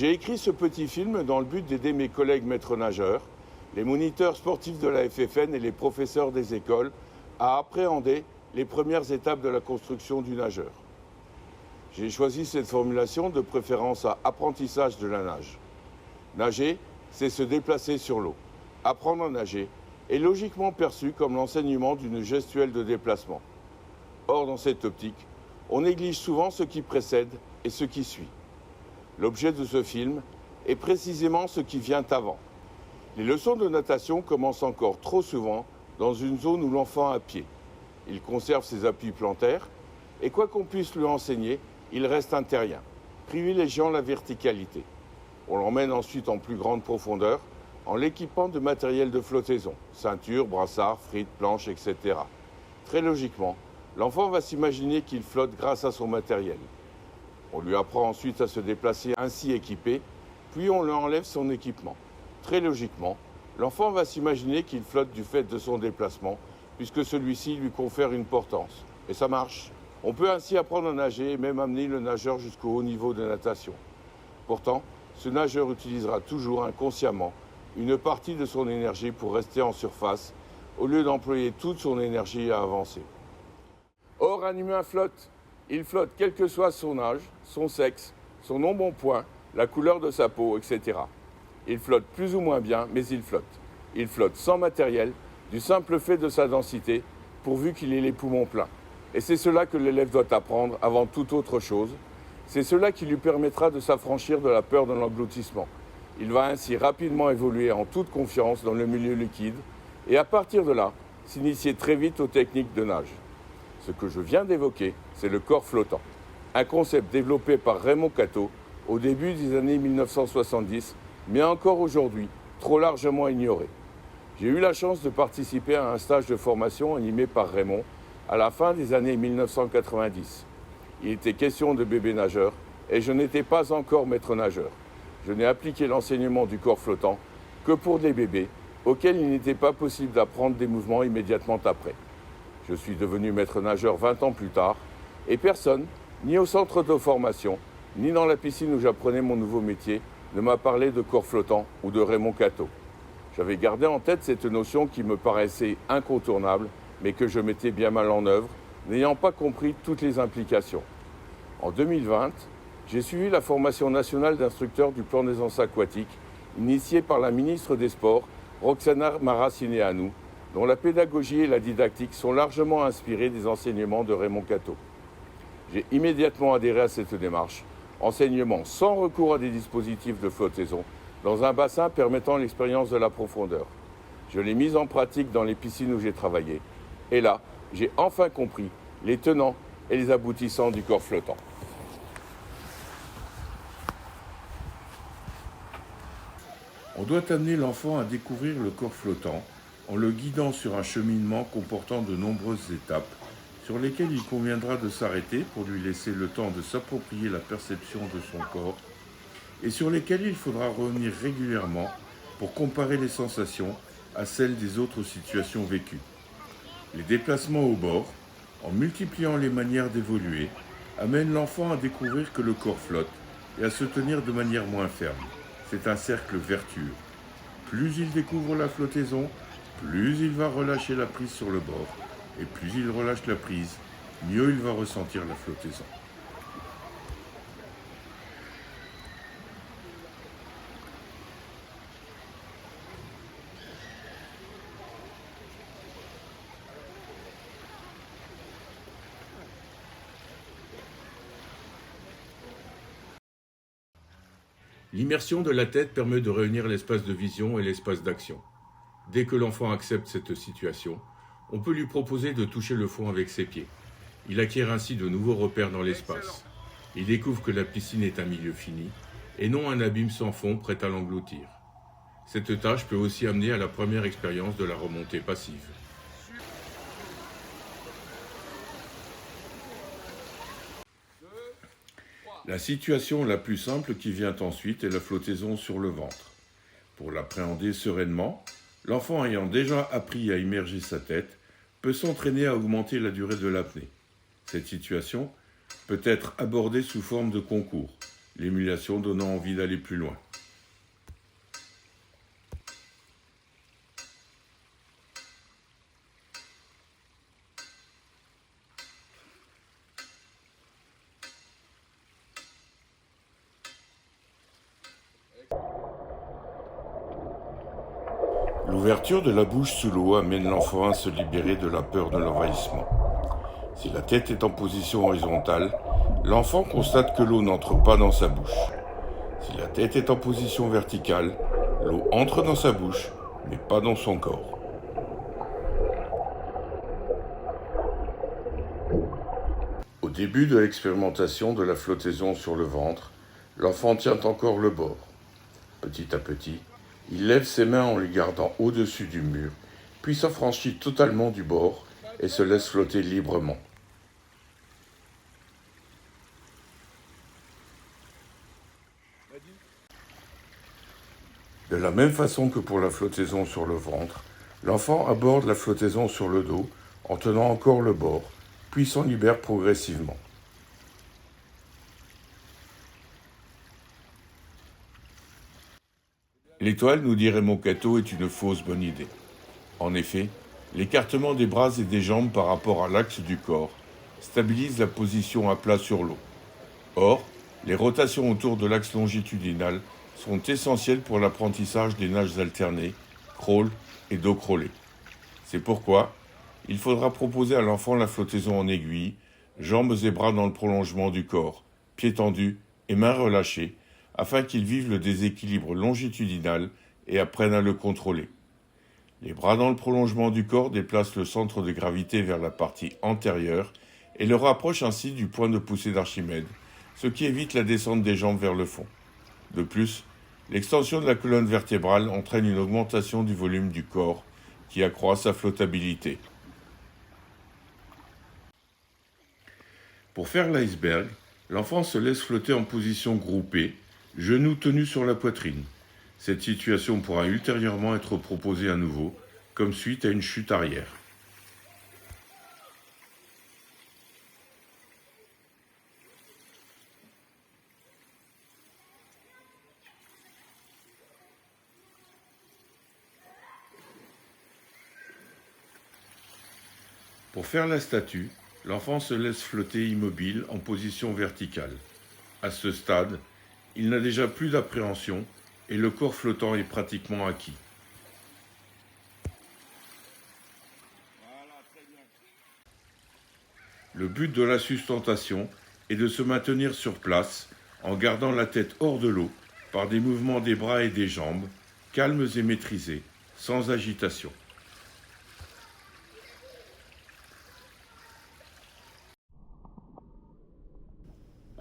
J'ai écrit ce petit film dans le but d'aider mes collègues maîtres nageurs, les moniteurs sportifs de la FFN et les professeurs des écoles à appréhender les premières étapes de la construction du nageur. J'ai choisi cette formulation de préférence à apprentissage de la nage. Nager, c'est se déplacer sur l'eau. Apprendre à nager est logiquement perçu comme l'enseignement d'une gestuelle de déplacement. Or, dans cette optique, on néglige souvent ce qui précède et ce qui suit. L'objet de ce film est précisément ce qui vient avant. Les leçons de natation commencent encore trop souvent dans une zone où l'enfant a pied. Il conserve ses appuis plantaires et quoi qu'on puisse lui enseigner, il reste un terrien, privilégiant la verticalité. On l'emmène ensuite en plus grande profondeur en l'équipant de matériel de flottaison, ceinture, brassard, frites, planches, etc. Très logiquement, l'enfant va s'imaginer qu'il flotte grâce à son matériel. On lui apprend ensuite à se déplacer ainsi équipé, puis on lui enlève son équipement. Très logiquement, l'enfant va s'imaginer qu'il flotte du fait de son déplacement, puisque celui-ci lui confère une portance. Et ça marche. On peut ainsi apprendre à nager et même amener le nageur jusqu'au haut niveau de natation. Pourtant, ce nageur utilisera toujours inconsciemment une partie de son énergie pour rester en surface, au lieu d'employer toute son énergie à avancer. Or, un humain flotte. Il flotte quel que soit son âge, son sexe, son embonpoint, la couleur de sa peau, etc. Il flotte plus ou moins bien, mais il flotte. Il flotte sans matériel, du simple fait de sa densité, pourvu qu'il ait les poumons pleins. Et c'est cela que l'élève doit apprendre avant toute autre chose. C'est cela qui lui permettra de s'affranchir de la peur de l'engloutissement. Il va ainsi rapidement évoluer en toute confiance dans le milieu liquide et à partir de là, s'initier très vite aux techniques de nage. Ce que je viens d'évoquer, c'est le corps flottant. Un concept développé par Raymond Queteau au début des années 1970, mais encore aujourd'hui, trop largement ignoré. J'ai eu la chance de participer à un stage de formation animé par Raymond à la fin des années 1990. Il était question de bébés nageurs et je n'étais pas encore maître nageur. Je n'ai appliqué l'enseignement du corps flottant que pour des bébés auxquels il n'était pas possible d'apprendre des mouvements immédiatement après. Je suis devenu maître nageur 20 ans plus tard et personne, ni au centre de formation, ni dans la piscine où j'apprenais mon nouveau métier, ne m'a parlé de corps flottant ou de Raymond Queteau. J'avais gardé en tête cette notion qui me paraissait incontournable, mais que je mettais bien mal en œuvre, n'ayant pas compris toutes les implications. En 2020, j'ai suivi la formation nationale d'instructeur du plan d'aisance aquatique, initiée par la ministre des Sports, Roxana Maracineanu, dont la pédagogie et la didactique sont largement inspirées des enseignements de Raymond Queteau. J'ai immédiatement adhéré à cette démarche, enseignement sans recours à des dispositifs de flottaison, dans un bassin permettant l'expérience de la profondeur. Je l'ai mise en pratique dans les piscines où j'ai travaillé. Et là, j'ai enfin compris les tenants et les aboutissants du corps flottant. On doit amener l'enfant à découvrir le corps flottant en le guidant sur un cheminement comportant de nombreuses étapes sur lesquelles il conviendra de s'arrêter pour lui laisser le temps de s'approprier la perception de son corps et sur lesquelles il faudra revenir régulièrement pour comparer les sensations à celles des autres situations vécues. Les déplacements au bord, en multipliant les manières d'évoluer, amènent l'enfant à découvrir que le corps flotte et à se tenir de manière moins ferme. C'est un cercle vertueux. Plus il découvre la flottaison, plus il va relâcher la prise sur le bord. Et plus il relâche la prise, mieux il va ressentir la flottaison. L'immersion de la tête permet de réunir l'espace de vision et l'espace d'action. Dès que l'enfant accepte cette situation, on peut lui proposer de toucher le fond avec ses pieds. Il acquiert ainsi de nouveaux repères dans l'espace. Il découvre que la piscine est un milieu fini et non un abîme sans fond prêt à l'engloutir. Cette tâche peut aussi amener à la première expérience de la remontée passive. La situation la plus simple qui vient ensuite est la flottaison sur le ventre. Pour l'appréhender sereinement, l'enfant ayant déjà appris à immerger sa tête peut s'entraîner à augmenter la durée de l'apnée. Cette situation peut être abordée sous forme de concours. l'émulation donnant envie d'aller plus loin. L'ouverture de la bouche sous l'eau amène l'enfant à se libérer de la peur de l'envahissement. Si la tête est en position horizontale, l'enfant constate que l'eau n'entre pas dans sa bouche. Si la tête est en position verticale, l'eau entre dans sa bouche, mais pas dans son corps. Au début de l'expérimentation de la flottaison sur le ventre, l'enfant tient encore le bord. Petit à petit, il lève ses mains en les gardant au-dessus du mur, puis s'affranchit totalement du bord et se laisse flotter librement. De la même façon que pour la flottaison sur le ventre, l'enfant aborde la flottaison sur le dos en tenant encore le bord, puis s'en libère progressivement. L'étoile, nous dit Raymond Cateau, est une fausse bonne idée. En effet, l'écartement des bras et des jambes par rapport à l'axe du corps stabilise la position à plat sur l'eau. Or, les rotations autour de l'axe longitudinal sont essentielles pour l'apprentissage des nages alternées, crawl et dos crawlé. C'est pourquoi il faudra proposer à l'enfant la flottaison en aiguille, jambes et bras dans le prolongement du corps, pieds tendus et mains relâchées, afin qu'il vive le déséquilibre longitudinal et apprenne à le contrôler. Les bras dans le prolongement du corps déplacent le centre de gravité vers la partie antérieure et le rapprochent ainsi du point de poussée d'Archimède, ce qui évite la descente des jambes vers le fond. De plus, l'extension de la colonne vertébrale entraîne une augmentation du volume du corps qui accroît sa flottabilité. Pour faire l'iceberg, l'enfant se laisse flotter en position groupée, genoux tenus sur la poitrine. Cette situation pourra ultérieurement être proposée à nouveau, comme suite à une chute arrière. Pour faire la statue, l'enfant se laisse flotter immobile en position verticale. À ce stade, il n'a déjà plus d'appréhension et le corps flottant est pratiquement acquis. Le but de la sustentation est de se maintenir sur place en gardant la tête hors de l'eau par des mouvements des bras et des jambes, calmes et maîtrisés, sans agitation.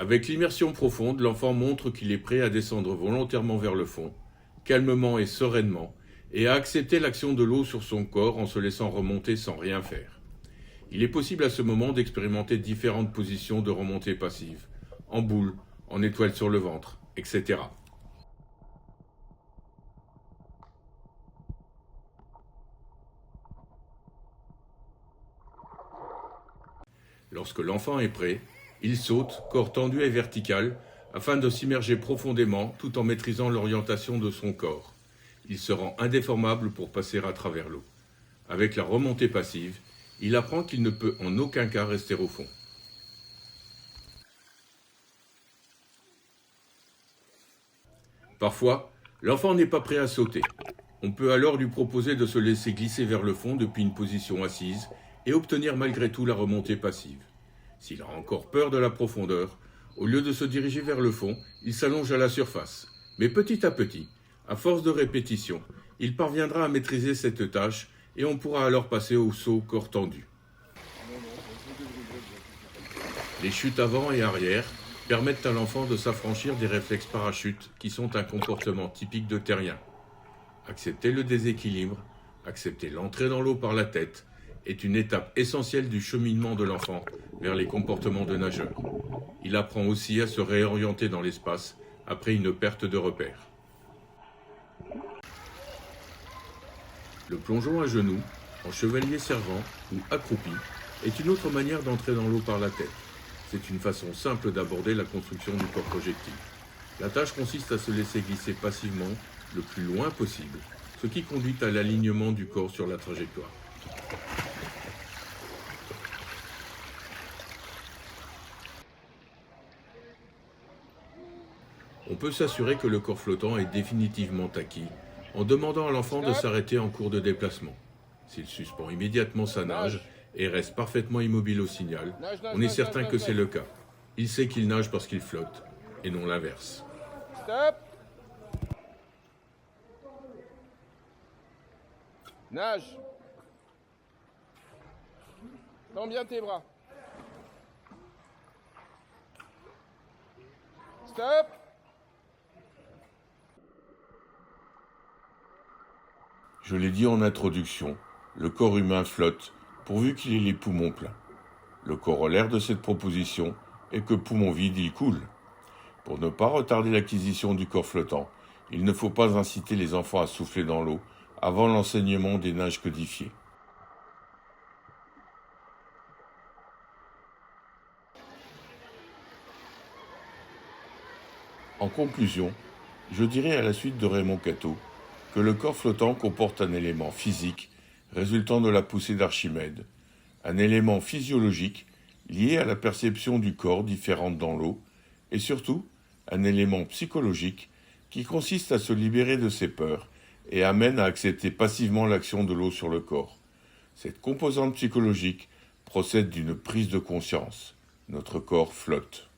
Avec l'immersion profonde, l'enfant montre qu'il est prêt à descendre volontairement vers le fond, calmement et sereinement, et à accepter l'action de l'eau sur son corps en se laissant remonter sans rien faire. Il est possible à ce moment d'expérimenter différentes positions de remontée passive, en boule, en étoile sur le ventre, etc. Lorsque l'enfant est prêt, il saute, corps tendu et vertical, afin de s'immerger profondément tout en maîtrisant l'orientation de son corps. Il se rend indéformable pour passer à travers l'eau. Avec la remontée passive, il apprend qu'il ne peut en aucun cas rester au fond. Parfois, l'enfant n'est pas prêt à sauter. On peut alors lui proposer de se laisser glisser vers le fond depuis une position assise et obtenir malgré tout la remontée passive. S'il a encore peur de la profondeur, au lieu de se diriger vers le fond, il s'allonge à la surface. Mais petit à petit, à force de répétition, il parviendra à maîtriser cette tâche et on pourra alors passer au saut corps tendu. Les chutes avant et arrière permettent à l'enfant de s'affranchir des réflexes parachutes qui sont un comportement typique de terrien. Accepter le déséquilibre, accepter l'entrée dans l'eau par la tête, est une étape essentielle du cheminement de l'enfant vers les comportements de nageur. Il apprend aussi à se réorienter dans l'espace après une perte de repère. Le plongeon à genoux, en chevalier servant ou accroupi, est une autre manière d'entrer dans l'eau par la tête. C'est une façon simple d'aborder la construction du corps projectile. La tâche consiste à se laisser glisser passivement le plus loin possible, ce qui conduit à l'alignement du corps sur la trajectoire. On peut s'assurer que le corps flottant est définitivement acquis en demandant à l'enfant de s'arrêter en cours de déplacement. S'il suspend immédiatement sa nage et reste parfaitement immobile au signal, on est certain que c'est le cas. Il sait qu'il nage parce qu'il flotte, et non l'inverse. Stop. Nage. Tends bien tes bras. Stop. Je l'ai dit en introduction, le corps humain flotte pourvu qu'il ait les poumons pleins. Le corollaire de cette proposition est que poumon vide, il coule. Pour ne pas retarder l'acquisition du corps flottant, il ne faut pas inciter les enfants à souffler dans l'eau avant l'enseignement des nages codifiées. En conclusion, je dirais à la suite de Raymond Queteau que le corps flottant comporte un élément physique résultant de la poussée d'Archimède, un élément physiologique lié à la perception du corps différente dans l'eau, et surtout un élément psychologique qui consiste à se libérer de ses peurs et amène à accepter passivement l'action de l'eau sur le corps. Cette composante psychologique procède d'une prise de conscience. Notre corps flotte.